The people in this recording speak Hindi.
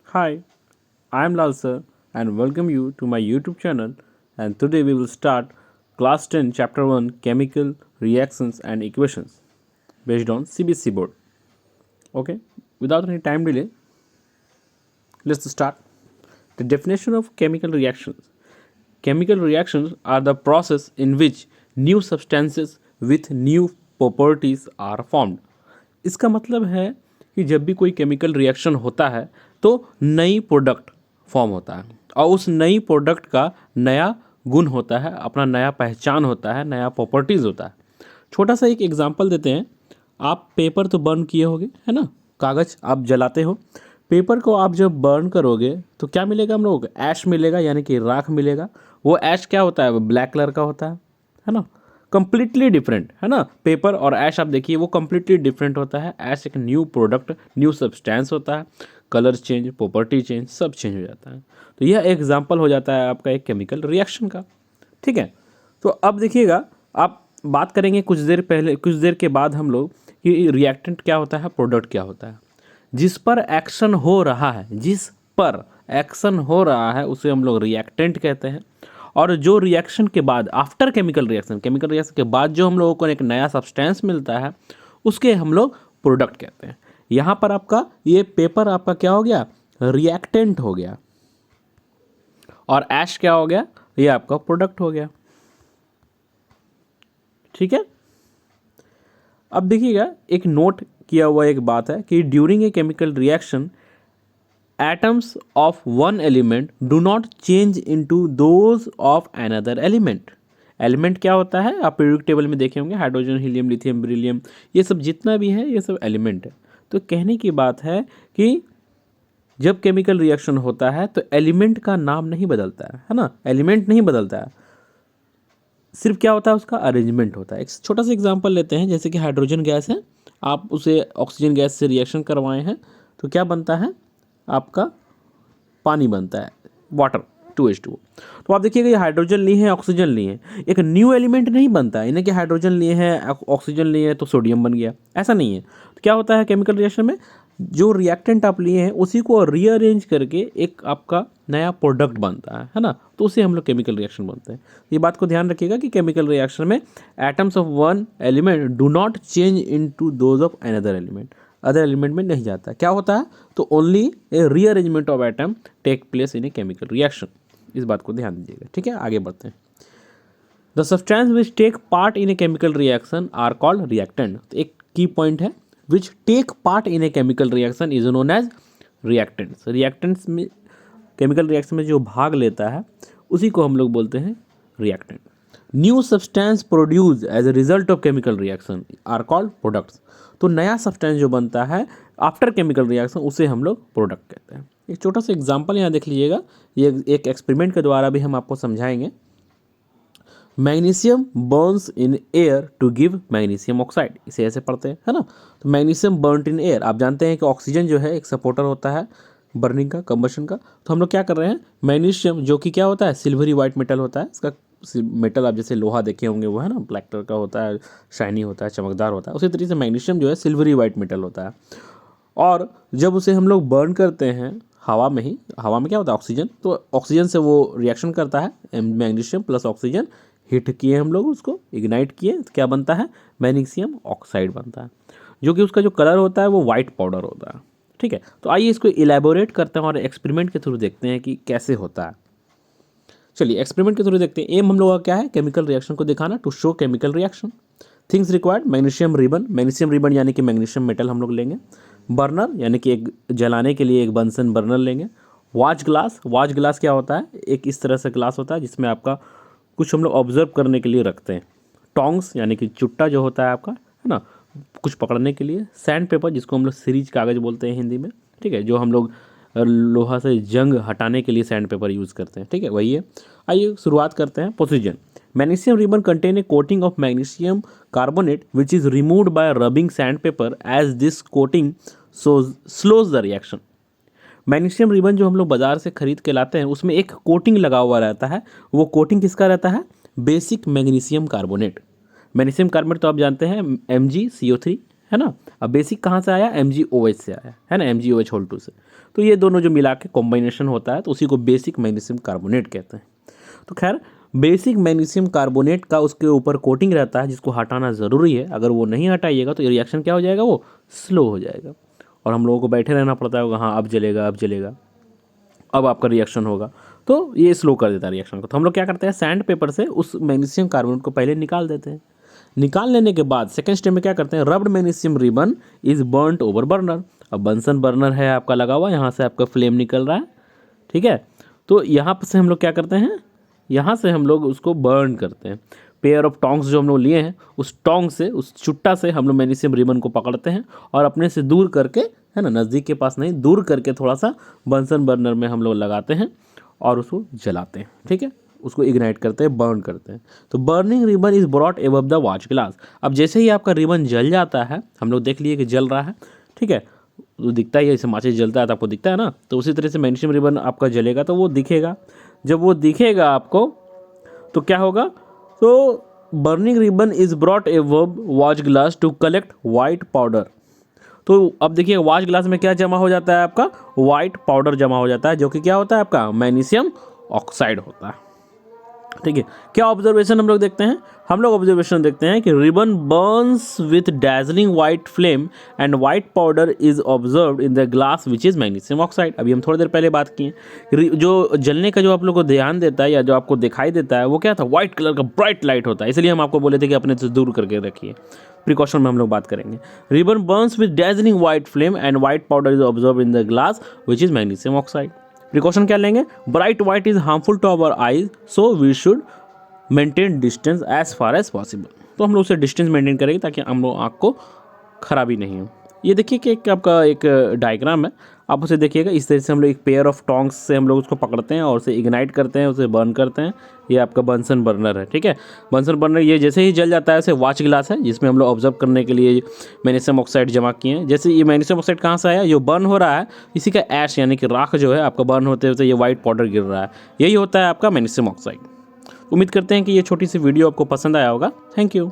Hi, I am Lal sir and welcome you to my YouTube channel, and today we will start class 10 chapter 1 chemical reactions and equations based on CBSE board. Okay, without any time delay, let's start. The definition of chemical reactions. Chemical reactions are the process in which new substances with new properties are formed. इसका मतलब है कि जब भी कोई केमिकल रिएक्शन होता है तो नई प्रोडक्ट फॉर्म होता है और उस नई प्रोडक्ट का नया गुण होता है, अपना नया पहचान होता है, नया प्रॉपर्टीज़ होता है। छोटा सा एक एग्जांपल देते हैं। आप पेपर तो बर्न किए होगे, है ना? कागज़ आप जलाते हो। पेपर को आप जब बर्न करोगे तो क्या मिलेगा हम लोगों को? ऐश मिलेगा, यानी कि राख मिलेगा। वो ऐश क्या होता है? वो ब्लैक कलर का होता है ना? कंप्लीटली डिफरेंट, है ना? पेपर और ऐश आप देखिए, वो कंप्लीटली डिफरेंट होता है। ऐश एक न्यू प्रोडक्ट, न्यू सब्सटेंस होता है। कलर चेंज, प्रॉपर्टी चेंज, सब चेंज हो जाता है। तो यह एग्जाम्पल हो जाता है आपका एक केमिकल रिएक्शन का। ठीक है, तो अब देखिएगा, आप बात करेंगे कुछ देर के बाद हम लोग कि रिएक्टेंट क्या होता है, प्रोडक्ट क्या होता है। जिस पर एक्शन हो रहा है, जिस पर एक्शन हो रहा है उसे हम लोग रिएक्टेंट कहते हैं। और जो रिएक्शन के बाद, आफ्टर केमिकल रिएक्शन के बाद जो हम लोगों को एक नया सब्सटेंस मिलता है उसके हम लोग प्रोडक्ट कहते हैं। यहाँ पर आपका ये पेपर आपका क्या हो गया? रिएक्टेंट हो गया। और ऐश क्या हो गया? ये आपका प्रोडक्ट हो गया। ठीक है, अब देखिएगा, एक नोट किया हुआ एक बात है कि during a chemical reaction atoms of one element do not change into those of another element. Element क्या होता है? आप पीरियोडिक टेबल में देखे होंगे, हाइड्रोजन, हीलियम, लिथियम, बेरिलियम, ये सब जितना भी है ये सब एलिमेंट है। तो कहने की बात है कि जब केमिकल रिएक्शन होता है तो एलिमेंट का नाम नहीं बदलता है ना? एलिमेंट नहीं बदलता है, सिर्फ क्या होता है? उसका अरेंजमेंट होता है। एक छोटा सा एग्जांपल लेते हैं, जैसे कि हाइड्रोजन गैस है, आप उसे ऑक्सीजन गैस से रिएक्शन करवाए हैं तो क्या बनता है? आपका पानी बनता है, वाटर, 2H2O। तो आप देखिएगा, ये हाइड्रोजन लिए हैं, ऑक्सीजन लिए हैं, एक न्यू एलिमेंट नहीं बनता है। इन्हें कि हाइड्रोजन लिए हैं, ऑक्सीजन लिए हैं तो सोडियम बन गया, ऐसा नहीं है। तो क्या होता है केमिकल रिएक्शन में? जो रिएक्टेंट आप लिए हैं उसी को रीअरेंज करके एक आपका नया प्रोडक्ट बनता है ना? तो उसे हम लोग केमिकल रिएक्शन बनते हैं। ये बात को ध्यान रखिएगा कि केमिकल रिएक्शन में atoms of one element do not change into those of another element. Other element में नहीं जाता। क्या होता है? तो only a rearrangement of atom take place in a chemical reaction. इस बात को ध्यान दीजिएगा। ठीक है, आगे बढ़ते हैं। The substance which take part in a chemical reaction are called reactant. तो एक की पॉइंट है, which take part in a chemical reaction is known as reactants. Reactants में, केमिकल रिएक्शन में जो भाग लेता है उसी को हम लोग बोलते हैं reactant. New substance produce as a result of chemical reaction are called products. तो नया सब्सटेंस जो बनता है आफ्टर केमिकल रिएक्शन उसे हम लोग प्रोडक्ट कहते हैं। एक छोटा सा एग्जांपल यहाँ देख लीजिएगा, ये एक एक्सपेरिमेंट के द्वारा भी हम आपको समझाएंगे। Magnesium burns in air to give magnesium oxide, इसे ऐसे पढ़ते हैं, है ना? तो मैग्नीशियम बर्नड इन एयर, आप जानते हैं कि ऑक्सीजन जो है एक सपोर्टर होता है बर्निंग का, कंबशन का। तो हम लोग क्या कर रहे हैं, मैग्नीशियम जो कि क्या होता है? सिल्वरी वाइट मेटल होता है। इसका मेटल आप जैसे लोहा देखे होंगे, वो है ना, ब्लैक कलर का होता है, शाइनी होता है, चमकदार होता है। उसी तरीके से मैग्नीशियम जो है सिल्वरी वाइट मेटल होता है। और जब उसे हम लोग बर्न करते हैं हवा में ही, हवा में क्या होता है? ऑक्सीजन। तो ऑक्सीजन से वो रिएक्शन करता है, मैग्नीशियम प्लस ऑक्सीजन हीट किए हम लोग, उसको इग्नाइट किए, तो क्या बनता है? मैग्नीशियम ऑक्साइड बनता है, जो कि उसका जो कलर होता है वो वाइट पाउडर होता है। ठीक है, तो आइए इसको इलेबोरेट करते हैं और एक्सपेरिमेंट के थ्रू देखते हैं कि कैसे होता है। चलिए एक्सपेरिमेंट के थ्रू देखते हैं। एम हम लोग का क्या है? केमिकल रिएक्शन को दिखाना, to show chemical reaction. Things required, magnesium ribbon, magnesium ribbon यानी कि मैग्नीशियम मेटल हम लोग लेंगे। बर्नर यानी कि एक जलाने के लिए एक बंसन बर्नर लेंगे। वॉच ग्लास, वॉच ग्लास क्या होता है? एक इस तरह से ग्लास होता है जिसमें आपका कुछ हम लोग ऑब्जर्व करने के लिए रखते हैं। टोंग्स यानी कि चुट्टा जो होता है आपका, है ना, कुछ पकड़ने के लिए। सैंड पेपर जिसको हम लोग सीरीज कागज बोलते हैं हिंदी में, ठीक है, जो हम लोग लोहा से जंग हटाने के लिए सैंड पेपर यूज़ करते हैं। ठीक है, वही है। आइए शुरुआत करते हैं। Procedure, magnesium ribbon contain a coating of magnesium carbonate which is removed by rubbing sandpaper as this coating slows the reaction. Magnesium ribbon जो हम लोग बाजार से खरीद के लाते हैं उसमें एक कोटिंग लगा हुआ रहता है। वो कोटिंग किसका रहता है? Basic magnesium carbonate. Magnesium carbonate तो आप जानते हैं, Mgco3, है ना। अब बेसिक कहाँ से आया, MgOH से आया है ना, MgOH2 से। तो ये दोनों जो मिला के कॉम्बिनेशन होता है तो उसी को बेसिक मैग्नीशियम कार्बोनेट कहते हैं। तो खैर बेसिक मैग्नीशियम कार्बोनेट का उसके ऊपर कोटिंग रहता है जिसको हटाना ज़रूरी है। अगर वो नहीं हटाइएगा तो ये रिएक्शन क्या हो जाएगा, वो स्लो हो जाएगा और हम लोगों को बैठे रहना पड़ता है, हाँ अब जलेगा अब जलेगा, अब आपका रिएक्शन होगा, तो ये स्लो कर देता है रिएक्शन को। तो हम लोग क्या करते हैं, सैंड पेपर से उस मैग्नीशियम कार्बोनेट को पहले निकाल देते हैं। निकाल लेने के बाद सेकेंड स्टेप में क्या करते हैं, rubbed magnesium ribbon is burned over burner. अब बंसन बर्नर है आपका लगा हुआ, यहाँ से आपका फ्लेम निकल रहा है, ठीक है। तो यहाँ से हम लोग क्या करते हैं, यहाँ से हम लोग उसको बर्न करते हैं। पेयर ऑफ टोंग्स जो हम लोग लिए हैं, उस टोंग से, उस चुट्टा से हम लोग मैग्नीशियम रिबन को पकड़ते हैं और अपने से दूर करके, है ना, नज़दीक के पास नहीं, दूर करके थोड़ा सा बंसन बर्नर में हम लोग लगाते हैं और उसको जलाते हैं, ठीक है, उसको इग्नाइट करते हैं, बर्न करते हैं। तो burning ribbon is brought above the watch glass. अब जैसे ही आपका रिबन जल जाता है, हम लोग देख लिए कि जल रहा है, ठीक है, तो दिखता ही है, जैसे माचिस जलता है तो आपको दिखता है ना, तो उसी तरह से मैग्नीशियम रिबन आपका जलेगा तो वो दिखेगा। जब वो दिखेगा आपको तो क्या होगा, तो burning ribbon is brought above watch glass to collect white powder. तो अब देखिए वॉच ग्लास में क्या जमा हो जाता है, आपका वाइट पाउडर जमा हो जाता है, जो कि क्या होता है, आपका मैग्नीशियम ऑक्साइड होता है, ठीक है। क्या ऑब्जर्वेशन हम लोग देखते हैं, हम लोग ऑब्जर्वेशन देखते हैं कि ribbon Burns with dazzling white flame and white powder is observed in the glass which is magnesium oxide. अभी हम थोड़ी देर पहले बात किए, जो जलने का जो आप लोग को ध्यान देता है या जो आपको दिखाई देता है वो क्या था, व्हाइट कलर का ब्राइट लाइट होता है, इसलिए हम आपको बोले थे कि अपने से दूर करके रखिए, प्रिकॉशन में हम लोग बात करेंगे। Ribbon burns with dazzling white flame and white powder is observe in the glass which is magnesium oxide. Precaution क्या लेंगे, bright white is harmful to our eyes so we should maintain distance as far as possible. तो हम लोग उसे डिस्टेंस मेंटेन करेंगे ताकि हम लोग आँख को खराबी नहीं हो। ये देखिए कि आपका एक डायग्राम है, आप उसे देखिएगा, इस तरह से हम लोग एक पेयर ऑफ टोंग्स से हम लोग उसको पकड़ते हैं और उसे इग्नाइट करते हैं, उसे बर्न करते हैं। ये आपका बंसन बर्नर है, ठीक है। बंसन बर्नर ये जैसे ही जल जाता है, ऐसे वॉच ग्लास है जिसमें हम लोग ऑब्जर्व करने के लिए मैग्नीशियम ऑक्साइड जमा किए हैं। जैसे ये मैग्नीशियम ऑक्साइड कहाँ से आया, जो बर्न हो रहा है इसी का ऐश यानी कि राख जो है आपका बर्न होते होते ये वाइट पाउडर गिर रहा है, यही होता है आपका मैग्नीशियम ऑक्साइड। उम्मीद करते हैं कि ये छोटी सी वीडियो आपको पसंद आया होगा। Thank you.